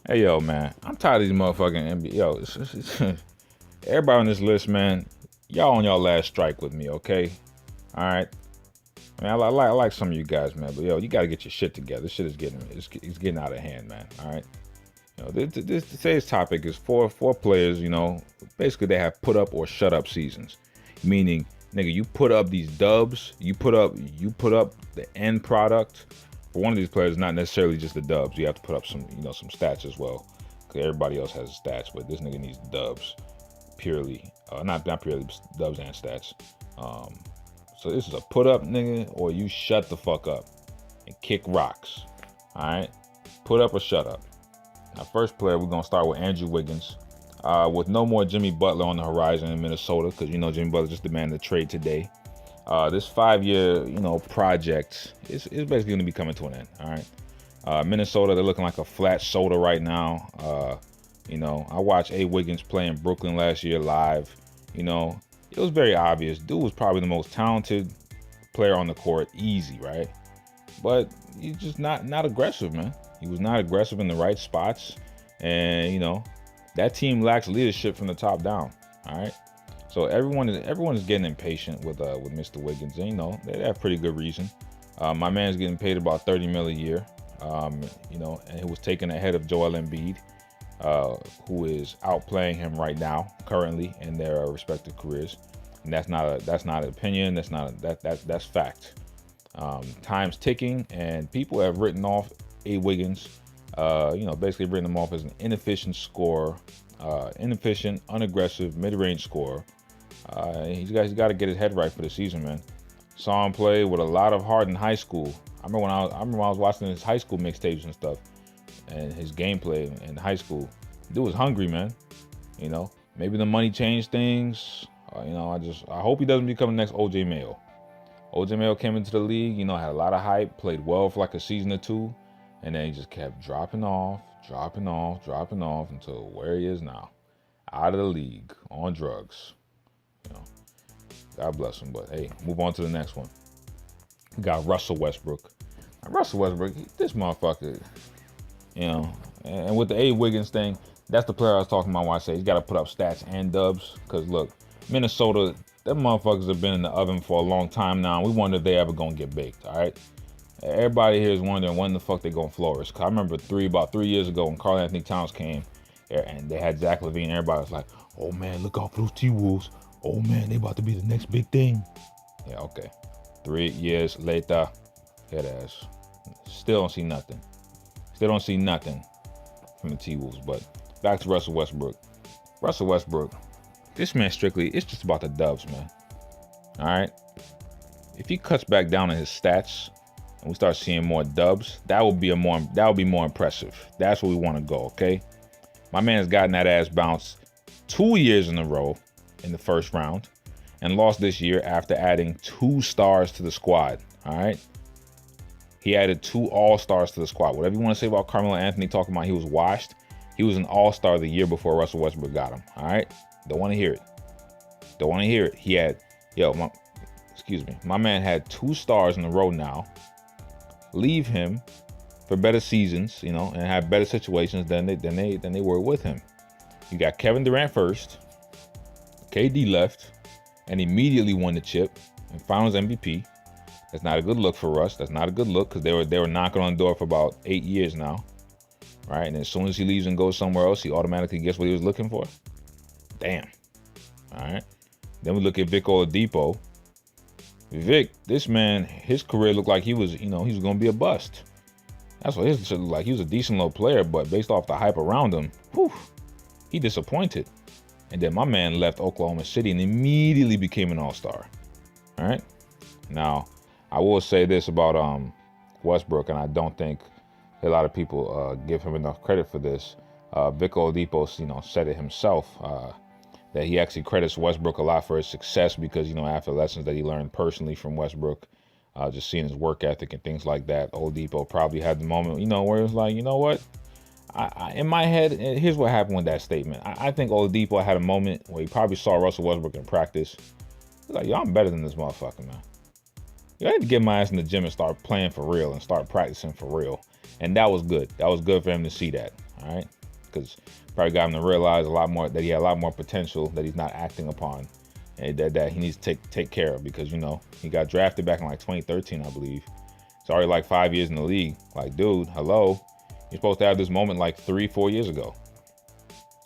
Hey, yo, man, I'm tired of these motherfucking NBA. Yo, everybody on this list, man, y'all on y'all last strike with me, okay? All right. I mean, I like some of you guys, man, but yo, you got to get your shit together. This shit is it's getting out of hand, man. All right. Today's topic is four players. Basically they have put up or shut up seasons, meaning, nigga, you put up these dubs, you put up the end product. For one of these players, not necessarily just the dubs. You have to put up some stats as well, because everybody else has stats, but this nigga needs dubs purely, not purely, but dubs and stats. Um, so this is a put up, nigga, or you shut the fuck up and kick rocks. All right, put up or shut up. Now, first player, we're gonna start with Andrew Wiggins. With no more Jimmy Butler on the horizon in Minnesota, because Jimmy Butler just demanded a trade today. This 5-year, project is basically going to be coming to an end. All right. Minnesota, they're looking like a flat soda right now. I watched A-Wiggins play in Brooklyn last year live. It was very obvious. Dude was probably the most talented player on the court, easy, right? But he's just not aggressive, man. He was not aggressive in the right spots, and that team lacks leadership from the top down. All right. So everyone is getting impatient with Mr. Wiggins, and they have pretty good reason. My man's getting paid about $30 million a year, and he was taken ahead of Joel Embiid, who is outplaying him right now, currently in their respective careers. And that's not an opinion. That's fact. Time's ticking, and people have written off A-Wiggins. Basically written him off as an inefficient scorer, inefficient, unaggressive, mid-range scorer. He's got to get his head right for the season, man. Saw him play with a lot of heart in high school. I remember when I was watching his high school mixtapes and stuff, and his gameplay in high school. Dude was hungry, man. Maybe the money changed things. I hope he doesn't become the next OJ Mayo. OJ Mayo came into the league, had a lot of hype, played well for like a season or two, and then he just kept dropping off until where he is now, out of the league on drugs. God bless him. But hey, move on to the next one. We got Russell Westbrook. Now, Russell Westbrook, this motherfucker, and with the A-Wiggins thing, that's the player I was talking about when I say he's got to put up stats and dubs. Because look, Minnesota, them motherfuckers have been in the oven for a long time now. We wonder if they ever gonna get baked. All right. Everybody here is wondering when the fuck they gonna flourish. Cause I remember about 3 years ago when Karl Anthony Towns came, and they had Zach LaVine. Everybody was like, "Oh man, look out for those T-Wolves. Oh man, they about to be the next big thing." Yeah, okay. 3 years later, head ass. Still don't see nothing. Still don't see nothing from the T-Wolves. But back to Russell Westbrook. Russell Westbrook, this man strictly, it's just about the dubs, man. All right. If he cuts back down on his stats and we start seeing more dubs, that would be more impressive. That's where we want to go. Okay. My man's gotten that ass bounced 2 years in a row in the first round and lost this year after adding 2 stars to the squad. All right. He added 2 all-stars to the squad. Whatever you want to say about Carmelo Anthony talking about he was washed, he was an all-star the year before Russell Westbrook got him. All right. Don't want to hear it. He had, my man had 2 stars in a row now. Leave him for better seasons, and have better situations than they were with him. You got Kevin Durant first. KD left and immediately won the chip and Finals MVP. That's not a good look for Russ. That's not a good look because they were knocking on the door for about 8 years now, right? And as soon as he leaves and goes somewhere else, he automatically gets what he was looking for. Damn. All right. Then we look at Vic Oladipo. Vic, this man, his career looked like he was going to be a bust. That's what his shit looked like. He was a decent little player, but based off the hype around him, he disappointed. And then my man left Oklahoma City and immediately became an all-star. All right. Now, I will say this about Westbrook, and I don't think a lot of people give him enough credit for this. Vic Oladipo, said it himself that he actually credits Westbrook a lot for his success because, after lessons that he learned personally from Westbrook, just seeing his work ethic and things like that, Oladipo probably had the moment, where it was like, you know what? In my head, here's what happened with that statement. I think Oladipo had a moment where he probably saw Russell Westbrook in practice. He's like, yo, I'm better than this motherfucker, man. I had to get my ass in the gym and start playing for real and start practicing for real. And that was good. That was good for him to see that. all right? Because probably got him to realize a lot more, that he had a lot more potential that he's not acting upon, and that he needs to take care of, because, you know, he got drafted back in like 2013, I believe. It's already like 5 years in the league. Like, dude, hello. You're supposed to have this moment like 3-4 years ago.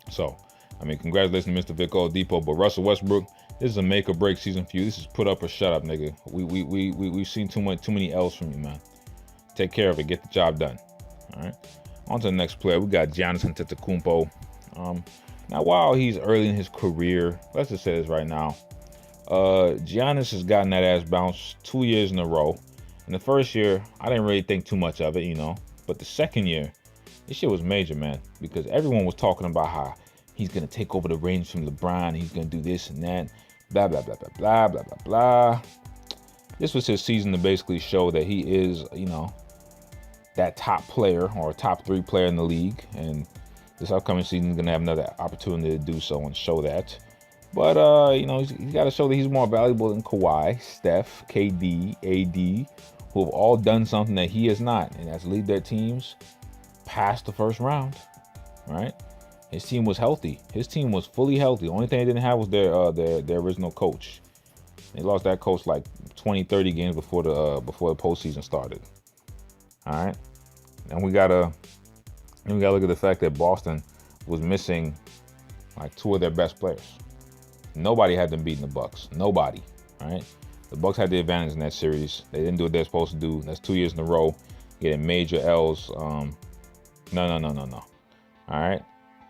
So, I mean, congratulations to Mr. Vic Oladipo, but Russell Westbrook, this is a make or break season for you. This is put up or shut up, nigga. We've seen too many L's from you, man. Take care of it. Get the job done. All right. On to the next player. We got Giannis Antetokounmpo. Now, while he's early in his career, let's just say this right now. Giannis has gotten that ass bounced 2 years in a row. In the first year, I didn't really think too much of it, you know. But the second year, this shit was major, man, because everyone was talking about how he's gonna take over the reins from LeBron. He's gonna do this and that. Blah, blah, blah, blah, blah, blah, blah, blah. This was his season to basically show that he is, you know, that top player or top 3 player in the league. And this upcoming season, he's going to have another opportunity to do so and show that. But, you know, he's got to show that he's more valuable than Kawhi, Steph, KD, AD, who have all done something that he has not. And that's lead their teams past the first round, right? His team was healthy. His team was fully healthy. The only thing they didn't have was their original coach. They lost that coach like 20, 30 games before the postseason started. All right, and we gotta look at the fact that Boston was missing like 2 of their best players. Nobody had them beating the Bucks. Nobody. All right, the Bucks had the advantage in that series. They didn't do what they're supposed to do. That's 2 years in a row getting major L's. No. All right.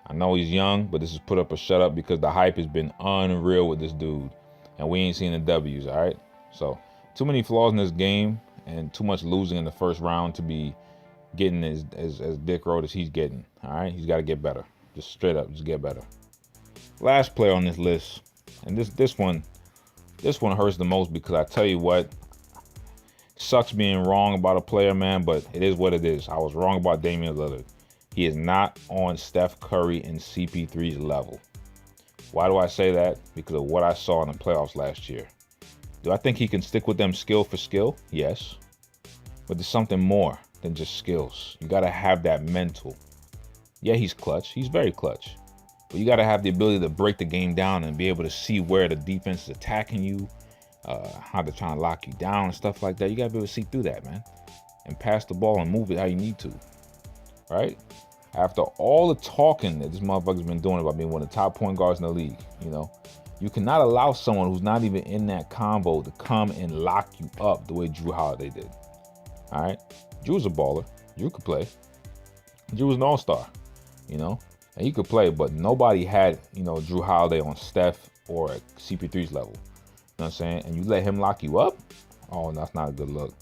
I know he's young, but this is put up or shut up, because the hype has been unreal with this dude, and we ain't seen the W's, all right? So, too many flaws in this game, and too much losing in the first round to be getting as dick road as he's getting, all right? He's got to get better. Just straight up, just get better. Last player on this list, and this one hurts the most, because I tell you what, sucks being wrong about a player, man, but it is what it is. I was wrong about Damian Lillard. He is not on Steph Curry and CP3's level. Why do I say that? Because of what I saw in the playoffs last year. Do I think he can stick with them skill for skill? Yes. But there's something more than just skills. You got to have that mental. Yeah, he's clutch. He's very clutch. But you got to have the ability to break the game down and be able to see where the defense is attacking you, how they're trying to lock you down and stuff like that. You got to be able to see through that, man. And pass the ball and move it how you need to. Right? After all the talking that this motherfucker's been doing about being one of the top point guards in the league, you know, you cannot allow someone who's not even in that combo to come and lock you up the way Drew Holiday did. All right? Drew's a baller. Drew could play. Drew was an all-star, you know, and he could play, but nobody had, you know, Drew Holiday on Steph or at CP3's level. You know what I'm saying? And you let him lock you up? Oh, that's not a good look.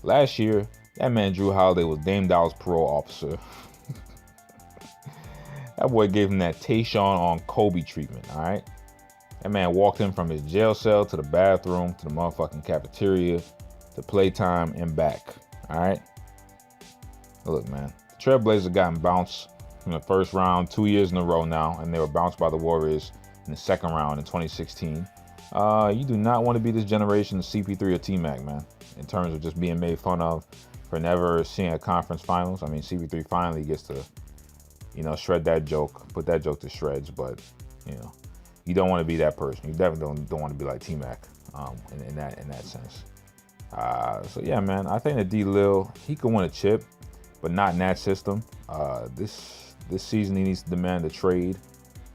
Last year, that man Drew Holiday was Dame Dollars parole officer. That boy gave him that Tayshaun on Kobe treatment, all right? That man walked him from his jail cell to the bathroom, to the motherfucking cafeteria, to playtime and back, all right? Look, man, the Trailblazers gotten bounced from the first round 2 years in a row now, and they were bounced by the Warriors in the second round in 2016. You do not want to be this generation of CP3 or T-Mac, man, in terms of just being made fun of for never seeing a conference finals. I mean, CP3 finally gets to, you know, shred that joke, put that joke to shreds, but, you know, you don't want to be that person. You definitely don't want to be like T-Mac in that sense. So, yeah, man, I think that D-Lil, he could win a chip, but not in that system. This season, he needs to demand a trade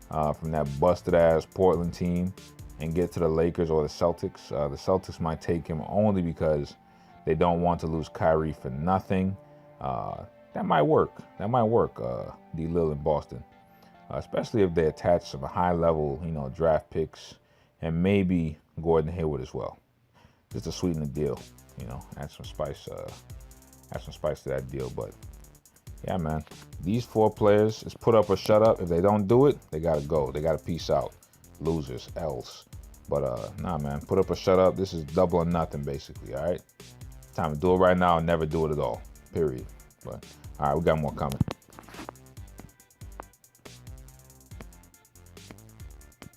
from that busted-ass Portland team and get to the Lakers or the Celtics. The Celtics might take him only because they don't want to lose Kyrie for nothing. That might work. D-Lil in Boston, especially if they attach some high-level, you know, draft picks and maybe Gordon Hayward as well, just to sweeten the deal. You know, add some spice to that deal. But yeah, man, these 4 players is put up or shut up. If they don't do it, they gotta go. They gotta peace out. Losers, L's. But nah, man, put up or shut up. This is double or nothing, basically. All right, time to do it right now and never do it at all. Period. But all right, we got more coming.